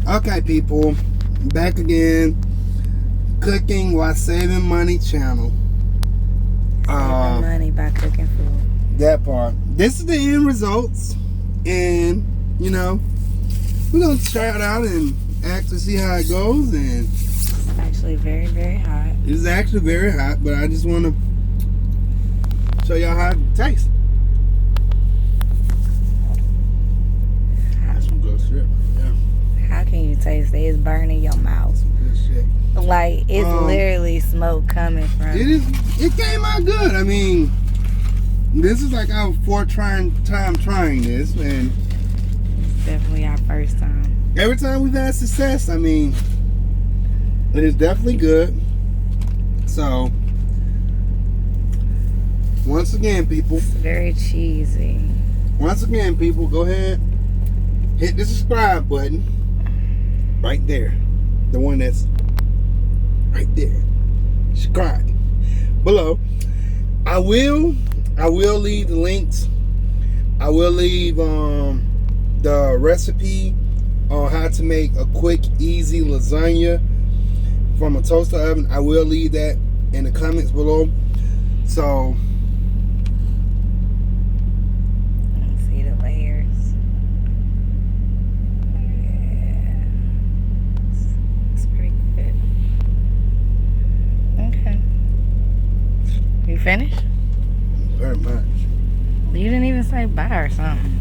Okay, people, back again. Cooking while saving money channel. Saving money by cooking food. That part. This is the end results, and you know we're gonna try it out and actually see how it goes. And It's actually very, very hot. it's actually very hot, but I just want to show y'all how it tastes. That's some good shit. Yeah, How can you taste it? It's burning your mouth. some good shit. Like, it's literally smoke coming from It is. It came out good. I mean, this is like our fourth time trying this, and It's definitely our first time. every time we've had success. I mean, it is definitely good. So, once again, people. It's very cheesy. Once again, people, go ahead, hit the subscribe button right there. The one that's right there. Subscribe below. I will leave the links. I will leave the recipe on how to make a quick, easy lasagna from a toaster oven. I will leave that in the comments below. So See the layers. Yeah. It's pretty good. Okay. You finished? very much. You didn't even say bye or something.